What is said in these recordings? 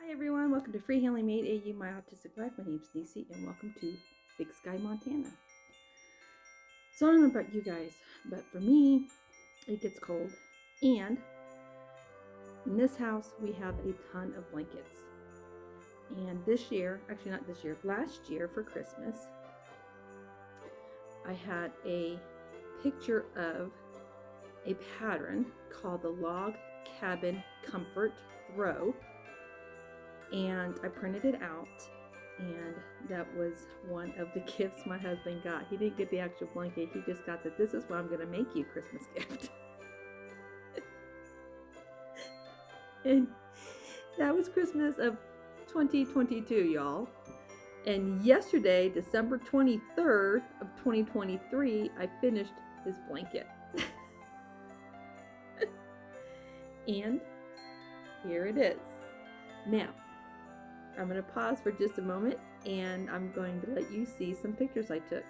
Hi everyone, welcome to Free Handling Made AU My Autistic Life. My name's Nisi and welcome to Big Sky, Montana. So I don't know about you guys, but for me, it gets cold. And in this house, we have a ton of blankets. And this year, actually not this year, last year for Christmas, I had a picture of a pattern called the Log Cabin Comfort Throw. And I printed it out, and that was one of the gifts my husband got. He didn't get the actual blanket, he just got that this is what I'm going to make you Christmas gift. And that was Christmas of 2022, y'all. And yesterday, December 23rd of 2023, I finished his blanket. And here it is. Now, I'm going to pause for just a moment and I'm going to let you see some pictures I took.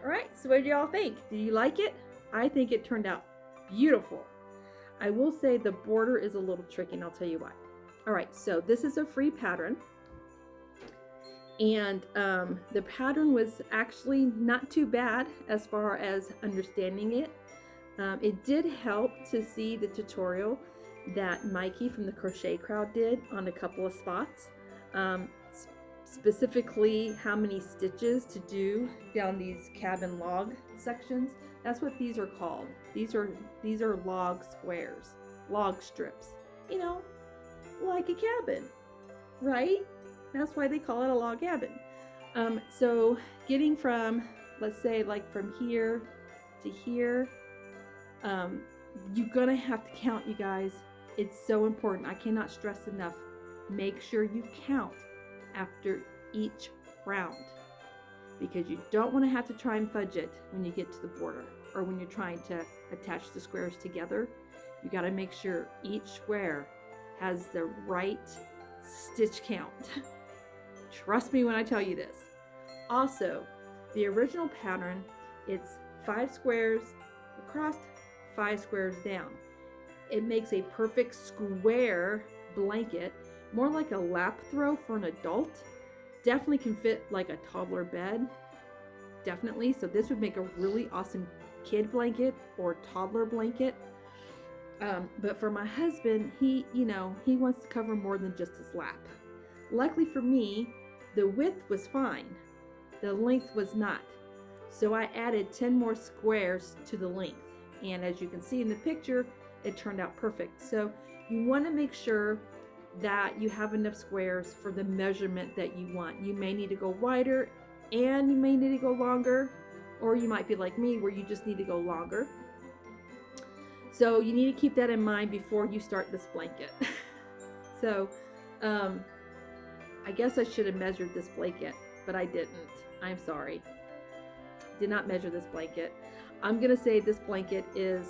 Alright, so what do y'all think? Do you like it? I think it turned out beautiful. I will say the border is a little tricky and I'll tell you why. Alright, so this is a free pattern. And the pattern was actually not too bad as far as understanding it. It did help to see the tutorial that Mikey from the Crochet Crowd did on a couple of spots. Specifically how many stitches to do down these cabin log sections. That's what these are called. These are log squares, log strips. You know, like a cabin, right? That's why they call it a log cabin. So getting from, let's say like from here to here, you're gonna have to count, you guys. It's so important. I cannot stress enough. Make sure you count after each round, because you don't want to have to try and fudge it when you get to the border or when you're trying to attach the squares together. You got to make sure each square has the right stitch count. Trust me when I tell you this. Also, the original pattern, it's 5 squares across, 5 squares down. It makes a perfect square blanket, more like a lap throw for an adult. Definitely can fit like a toddler bed, definitely. So this would make a really awesome kid blanket or toddler blanket. But for my husband, he wants to cover more than just his lap. Luckily for me, the width was fine. The length was not. So I added 10 more squares to the length. And as you can see in the picture, it turned out perfect. So you want to make sure that you have enough squares for the measurement that you want. You may need to go wider and you may need to go longer, or you might be like me where you just need to go longer. So you need to keep that in mind before you start this blanket. So I guess I should have measured this blanket, but I didn't. I'm sorry. Did not measure this blanket. I'm gonna say this blanket is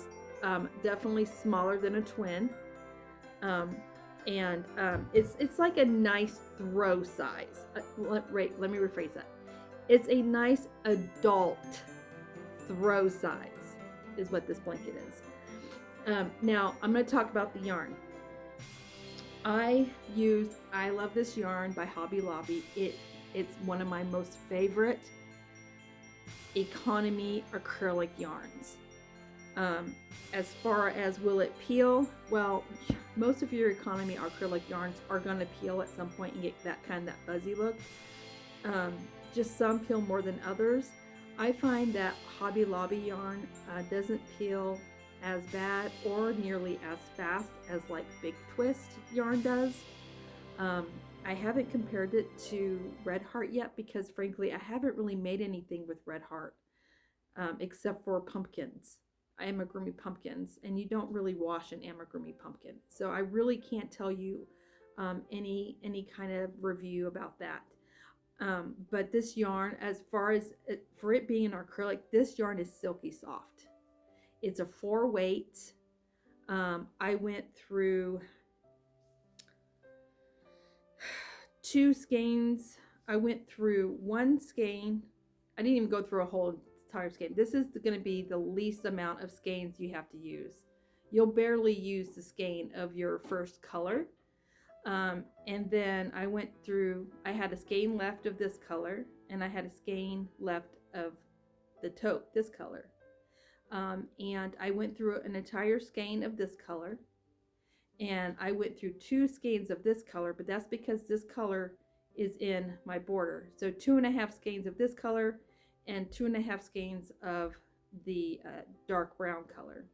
definitely smaller than a twin. It's like a nice throw size. Let me rephrase that. It's a nice adult throw size is what this blanket is. Now I'm going to talk about the yarn. I love this yarn by Hobby Lobby. It's one of my most favorite economy acrylic yarns. As far as will it peel, well, most of your economy acrylic yarns are going to peel at some point and get that fuzzy look. Just some peel more than others. I find that Hobby Lobby yarn doesn't peel as bad or nearly as fast as like Big Twist yarn does. I haven't compared it to Red Heart yet because frankly I haven't really made anything with Red Heart except for pumpkins. Amigurumi pumpkins, and you don't really wash an amigurumi pumpkin, so I really can't tell you any kind of review about that. But this yarn, as far as for it being an acrylic, this yarn is silky soft. It's a 4 weight. I went through 2 skeins I went through one skein. I didn't even go through a whole entire skein. This is going to be the least amount of skeins you have to use. You'll barely use the skein of your first color. And then I went through, I had a skein left of this color, and I had a skein left of the taupe, this color. And I went through an entire skein of this color, and I went through 2 skeins of this color, but that's because this color is in my border. So 2.5 skeins of this color and 2.5 skeins of the dark brown color.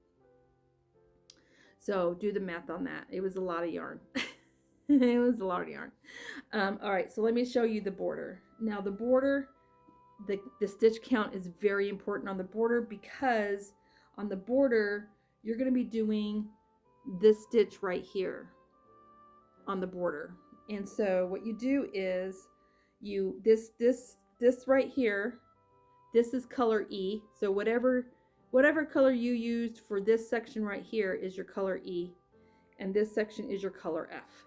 So do the math on that. It was a lot of yarn. It was a lot of yarn. All right, so let me show you the border. Now the border, the stitch count is very important on the border, because on the border you're going to be doing this stitch right here on the border. And so what you do is you this right here, this is color E. So whatever color you used for this section right here is your color E, and this section is your color F.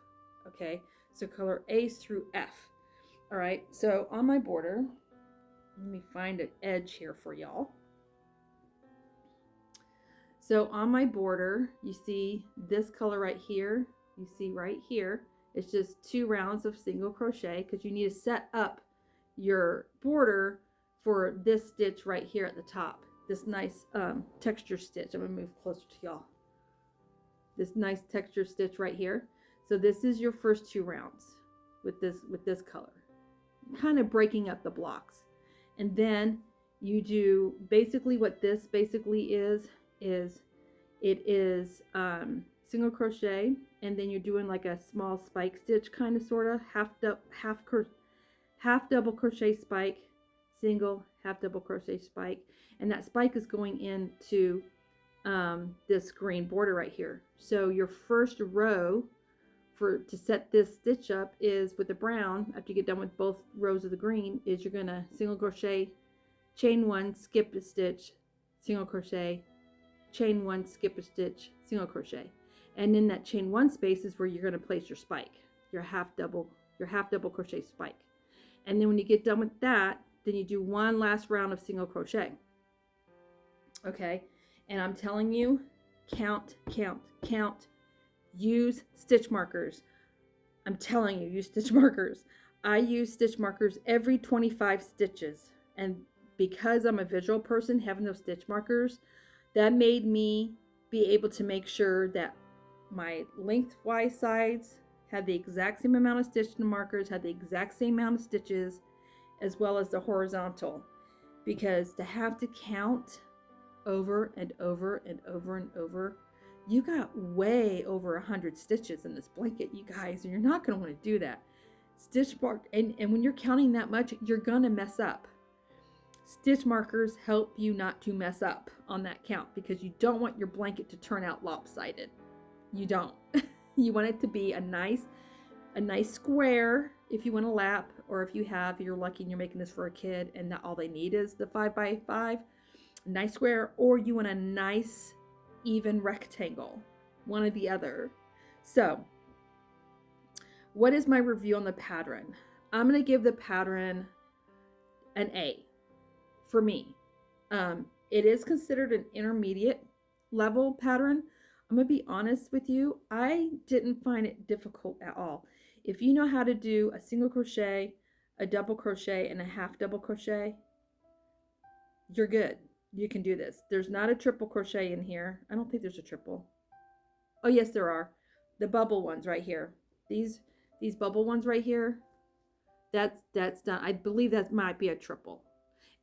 Okay, so color A through F. All right, so on my border, let me find an edge here for y'all. So on my border, you see this color right here. You see right here, it's just 2 rounds of single crochet, because you need to set up your border for this stitch right here at the top. This nice texture stitch. I'm gonna move closer to y'all. This nice texture stitch right here. So this is your first 2 rounds with this color, kind of breaking up the blocks. And then you do basically what this basically is it is single crochet, and then you're doing like a small spike stitch, kind of sort of half double crochet spike, single, half double crochet spike, and that spike is going into this green border right here. So your first row to set this stitch up is with the brown. After you get done with both rows of the green, is you're gonna single crochet, chain 1, skip a stitch, single crochet, chain 1, skip a stitch, single crochet, and in that chain 1 space is where you're going to place your spike, your half double crochet spike. And then when you get done with that, then you do one last round of single crochet. Okay, and I'm telling you, count, use stitch markers. I'm telling you, use stitch markers. I use stitch markers every 25 stitches, and because I'm a visual person, having those stitch markers, that made me be able to make sure that my lengthwise sides had the exact same amount of stitch markers, had the exact same amount of stitches, as well as the horizontal. Because to have to count over and over and over and over, you got way over 100 stitches in this blanket, you guys, and you're not going to want to do that. Stitch mark, and when you're counting that much, you're going to mess up. Stitch markers help you not to mess up on that count, because you don't want your blanket to turn out lopsided. You don't. You want it to be a nice square if you want to lap, or if you're lucky and you're making this for a kid and all they need is the 5x5, nice square, or you want a nice even rectangle, one or the other. So what is my review on the pattern? I'm going to give the pattern an A for me. It is considered an intermediate level pattern. I'm going to be honest with you, I didn't find it difficult at all. If you know how to do a single crochet, a double crochet, and a half double crochet, you're good. You can do this. There's not a triple crochet in here. I don't think there's a triple. Oh yes, there are. The bubble ones right here. These bubble ones right here, that's done. I believe that might be a triple.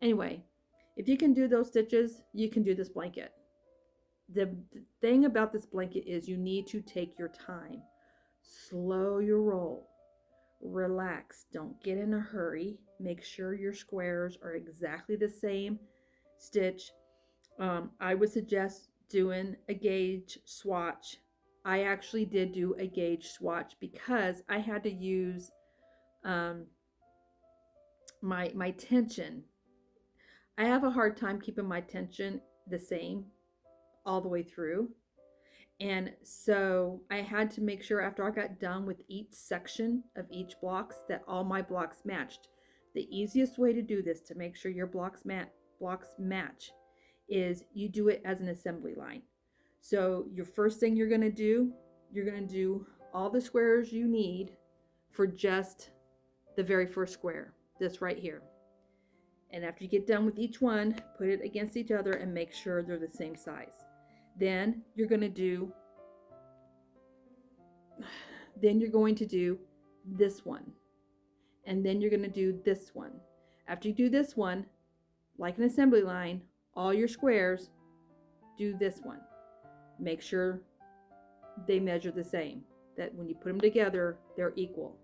Anyway, if you can do those stitches, you can do this blanket. The thing about this blanket is you need to take your time. Slow your roll. Relax. Don't get in a hurry. Make sure your squares are exactly the same stitch. I would suggest doing a gauge swatch. I actually did do a gauge swatch because I had to use my tension. I have a hard time keeping my tension the same all the way through. And so I had to make sure after I got done with each section of each blocks that all my blocks matched. The easiest way to do this to make sure your blocks match is you do it as an assembly line. So your first thing you're going to do all the squares you need for just the very first square, this right here. And after you get done with each one, put it against each other and make sure they're the same size. Then you're going to do this one. And then you're going to do this one. After you do this one, like an assembly line, all your squares, do this one. Make sure they measure the same, that when you put them together, they're equal.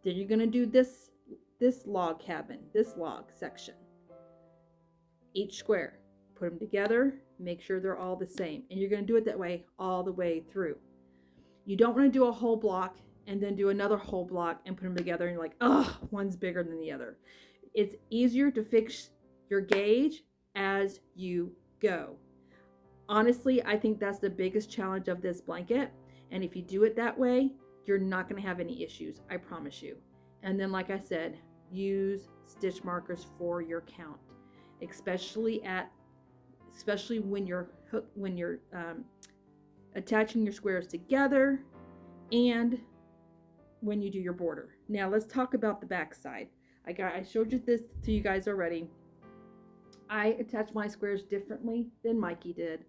Then you're going to do this log cabin, this log section. Each square, put them together, make sure they're all the same. And you're going to do it that way all the way through. You don't want to do a whole block and then do another whole block and put them together and you're like, oh, one's bigger than the other. It's easier to fix your gauge as you go. Honestly, I think that's the biggest challenge of this blanket. And if you do it that way, you're not going to have any issues, I promise you. And then, like I said, use stitch markers for your count, especially when you're attaching your squares together and when you do your border. Now let's talk about the back side. I showed you this to you guys already. I attach my squares differently than Mikey did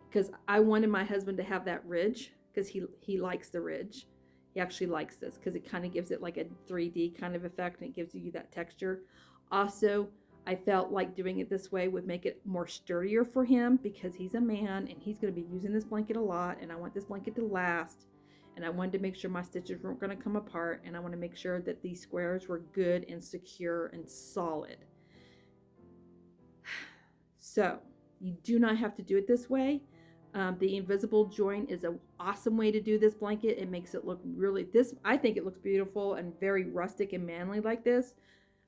because I wanted my husband to have that ridge because he likes the ridge. He actually likes this because it kind of gives it like a 3D kind of effect and it gives you that texture. Also, I felt like doing it this way would make it more sturdier for him because he's a man and he's going to be using this blanket a lot and I want this blanket to last. And I wanted to make sure my stitches weren't going to come apart and I want to make sure that these squares were good and secure and solid. So you do not have to do it this way. The invisible join is an awesome way to do this blanket. It makes it look I think it looks beautiful and very rustic and manly like this.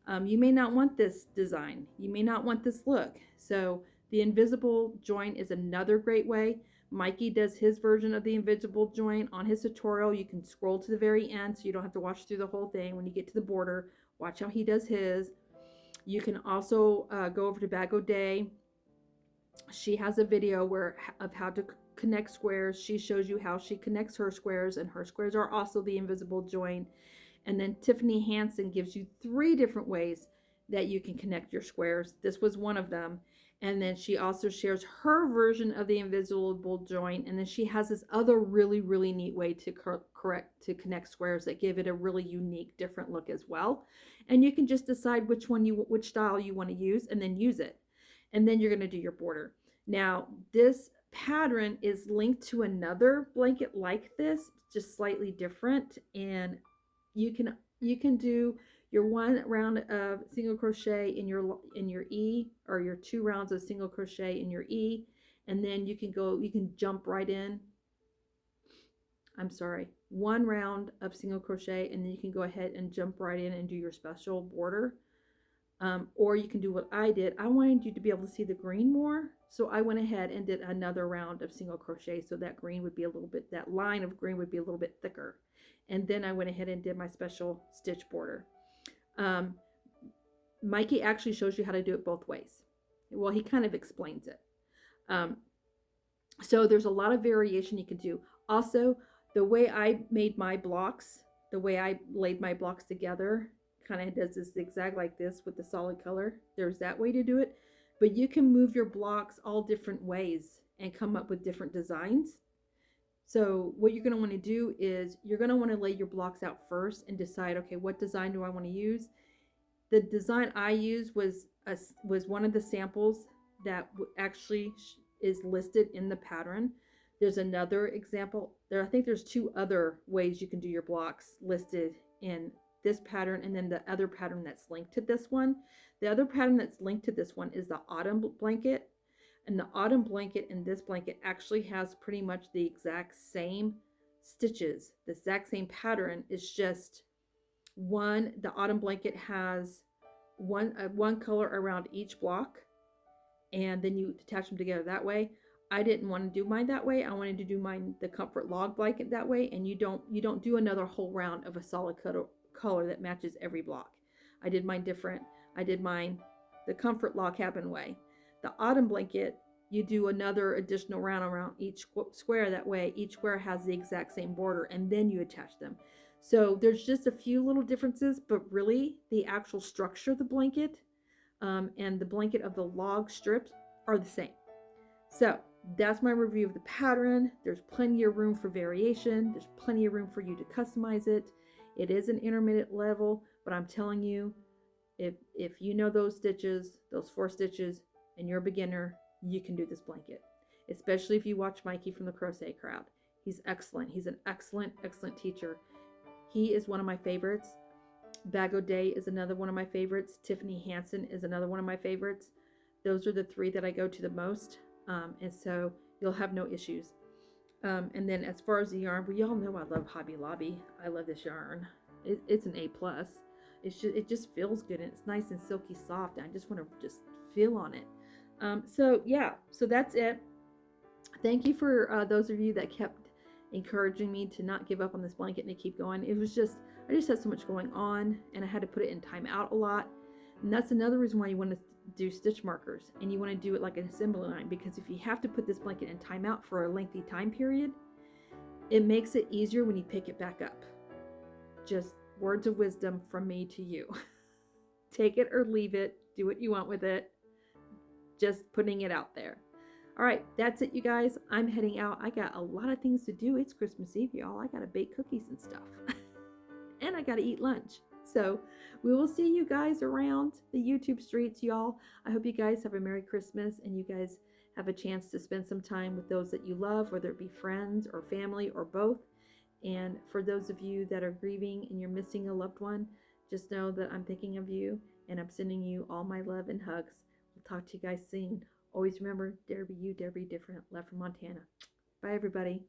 You may not want this design. You may not want this look. So the invisible join is another great way. Mikey does his version of the invisible join on his tutorial. You can scroll to the very end so you don't have to watch through the whole thing. When you get to the border, watch how he does his. You can also go over to Bag O'Day. She has a video of how to connect squares. She shows you how she connects her squares, and her squares are also the invisible join. And then Tiffany Hansen gives you 3 different ways that you can connect your squares. This was one of them. And then she also shares her version of the invisible join. And then she has this other really, really neat way to connect squares that give it a really unique, different look as well. And you can just decide which style you want to use and then use it. And then you're going to do your border. Now, this pattern is linked to another blanket like this, just slightly different. And you can do your 1 round of single crochet in your E, or your 2 rounds of single crochet in your E, and then you can jump right in. I'm sorry, 1 round of single crochet, and then you can go ahead and jump right in and do your special border. Or you can do what I did. I wanted you to be able to see the green more, so I went ahead and did another round of single crochet so that that line of green would be a little bit thicker. And then I went ahead and did my special stitch border. Mikey actually shows you how to do it both ways. Well, he kind of explains it. So there's a lot of variation you can do. Also, the way I made my blocks, the way I laid my blocks together, kind of does this zigzag like this with the solid color. There's that way to do it. But you can move your blocks all different ways and come up with different designs. So what you're going to want to do is you're going to want to lay your blocks out first and decide, okay, what design do I want to use? The design I used was one of the samples that actually is listed in the pattern. There's another example there. I think there's 2 other ways you can do your blocks listed in this pattern, and then the other pattern that's linked to this one. The other pattern that's linked to this one is the autumn blanket. And the autumn blanket and this blanket actually has pretty much the exact same stitches. The exact same pattern. It's just the autumn blanket has one color around each block, and then you attach them together that way. I didn't want to do mine that way. I wanted to do mine the comfort log blanket that way, and you don't do another whole round of a solid color that matches every block. I did mine different. I did mine the comfort log cabin way. The autumn blanket, you do another additional round around each square. That way, each square has the exact same border, and then you attach them. So there's just a few little differences, but really the actual structure of the blanket and the blanket of the log strips are the same. So that's my review of the pattern. There's plenty of room for variation. There's plenty of room for you to customize it. It is an intermediate level, but I'm telling you, if you know those stitches, those 4 stitches, and you're a beginner, you can do this blanket. Especially if you watch Mikey from the Crochet Crowd. He's excellent. He's an excellent, excellent teacher. He is one of my favorites. Bag O'Day is another one of my favorites. Tiffany Hansen is another one of my favorites. Those are the 3 that I go to the most. And so you'll have no issues. And then as far as the yarn, well, y'all know I love Hobby Lobby. I love this yarn. It's an A+. It just feels good, and it's nice and silky soft. And I just want to just feel on it. So yeah, so that's it. Thank you for those of you that kept encouraging me to not give up on this blanket and to keep going. It was just, I just had so much going on, and I had to put it in timeout a lot. And that's another reason why you want to do stitch markers, and you want to do it like an assembly line, because if you have to put this blanket in timeout for a lengthy time period, it makes it easier when you pick it back up. Just words of wisdom from me to you. Take it or leave it. Do what you want with it. Just putting it out there. All right, that's it, you guys. I'm heading out. I got a lot of things to do. It's Christmas Eve, y'all. I got to bake cookies and stuff. And I got to eat lunch. So we will see you guys around the YouTube streets, y'all. I hope you guys have a Merry Christmas and you guys have a chance to spend some time with those that you love, whether it be friends or family or both. And for those of you that are grieving and you're missing a loved one, just know that I'm thinking of you and I'm sending you all my love and hugs. We'll talk to you guys soon. Always remember, dare be you, dare be different. Love from Montana. Bye, everybody.